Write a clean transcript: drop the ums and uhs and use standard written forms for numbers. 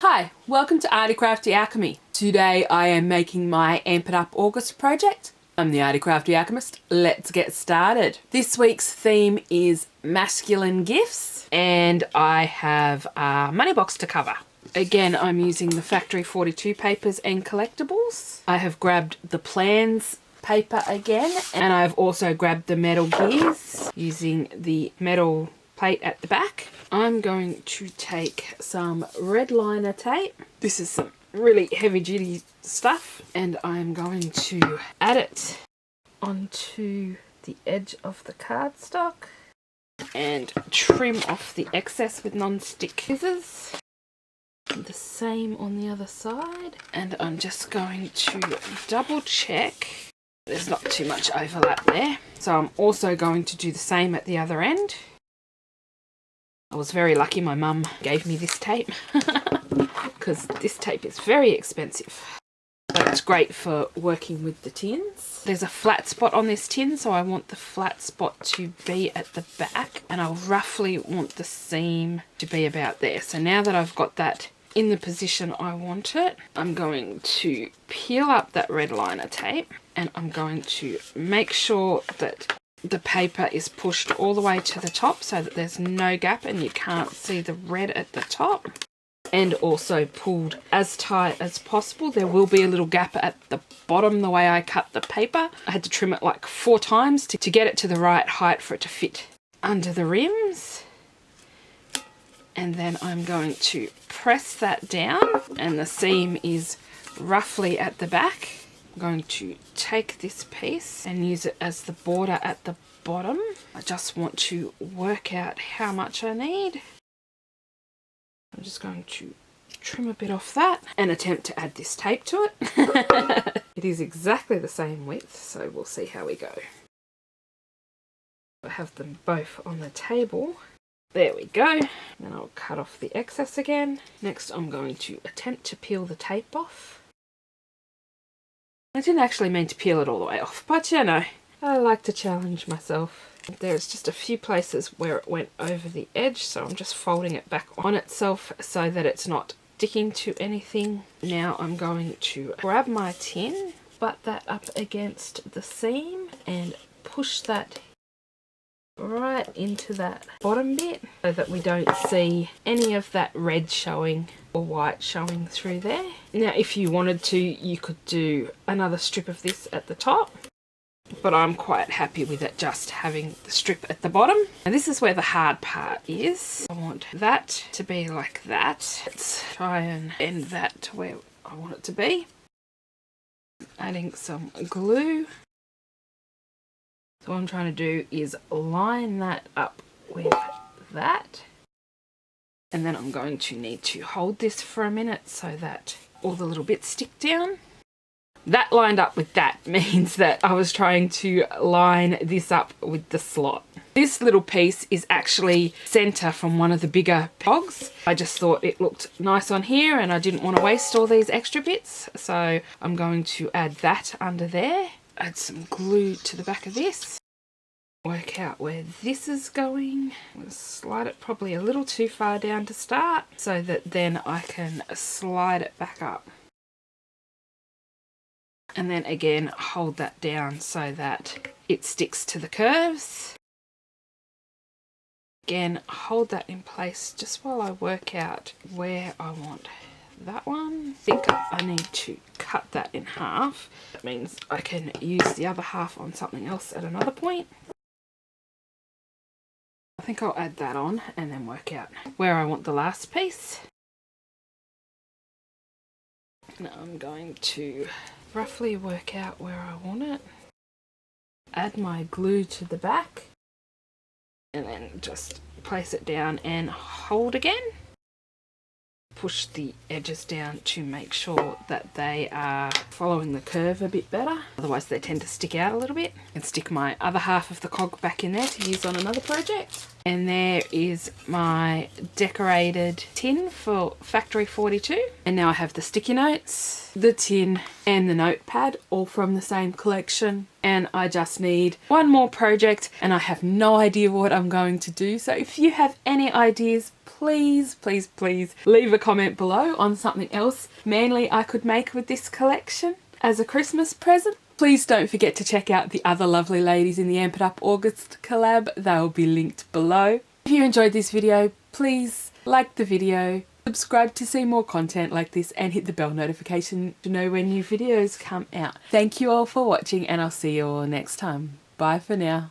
Hi, welcome to Arty Crafty Alchemy. Today I am making my Amp It Up August project. I'm the Arty Crafty Alchemist. Let's get started. This week's theme is masculine gifts and I have a money box to cover. Again, I'm using the Factory 42 papers and collectibles. I have grabbed the plans paper again and I've also grabbed the metal gears using the metal plate at the back. I'm going to take some red liner tape. This is some really heavy duty stuff and I'm going to add it onto the edge of the cardstock and trim off the excess with non-stick scissors. The same on the other side, and I'm just going to double check there's not too much overlap there. So I'm also going to do the same at the other end. I was very lucky my mum gave me this tape because this tape is very expensive. But it's great for working with the tins. There's a flat spot on this tin, so I want the flat spot to be at the back and I roughly want the seam to be about there. So now that I've got that in the position I want it, I'm going to peel up that red liner tape and I'm going to make sure that the paper is pushed all the way to the top so that there's no gap and you can't see the red at the top, and also pulled as tight as possible. There will be a little gap at the bottom the way I cut the paper. I had to trim it like 4 times to get it to the right height for it to fit under the rims. And then I'm going to press that down and the seam is roughly at the back. I'm going to take this piece and use it as the border at the bottom. I just want to work out how much I need. I'm just going to trim a bit off that and attempt to add this tape to it. It is exactly the same width, so we'll see how we go. I have them both on the table. There we go. Then I'll cut off the excess again. Next I'm going to attempt to peel the tape off. I didn't actually mean to peel it all the way off, but you know, I like to challenge myself. There's just a few places where it went over the edge, so I'm just folding it back on itself so that it's not sticking to anything. Now I'm going to grab my tin, butt that up against the seam and push that right into that bottom bit so that we don't see any of that red showing or white showing through there. Now if you wanted to, you could do another strip of this at the top, but I'm quite happy with it just having the strip at the bottom. And this is where the hard part is. I want that to be like that. Let's try and bend that to where I want it to be. Adding some glue. So what I'm trying to do is line that up with that. And then I'm going to need to hold this for a minute so that all the little bits stick down. That lined up with that means that I was trying to line this up with the slot. This little piece is actually center from one of the bigger cogs. I just thought it looked nice on here and I didn't want to waste all these extra bits. So I'm going to add that under there. Add some glue to the back of this. Work out where this is going. I'm going to slide it probably a little too far down to start so that then I can slide it back up. And then again hold that down so that it sticks to the curves. Again, hold that in place just while I work out where I want that one. I think I need to cut that in half. That means I can use the other half on something else at another point. I think I'll add that on and then work out where I want the last piece. Now I'm going to roughly work out where I want it. Add my glue to the back and then just place it down and hold again. Push the edges down to make sure that they are following the curve a bit better. Otherwise they tend to stick out a little bit. And stick my other half of the cog back in there to use on another project. And there is my decorated tin for Factory 42. And now I have the sticky notes, the tin and the notepad, all from the same collection. And I just need one more project and I have no idea what I'm going to do. So if you have any ideas, please, please, please leave a comment below on something else manly I could make with this collection as a Christmas present. Please don't forget to check out the other lovely ladies in the Amp It Up August collab. They'll be linked below. If you enjoyed this video, please like the video, subscribe to see more content like this, and hit the bell notification to know when new videos come out. Thank you all for watching, and I'll see you all next time. Bye for now.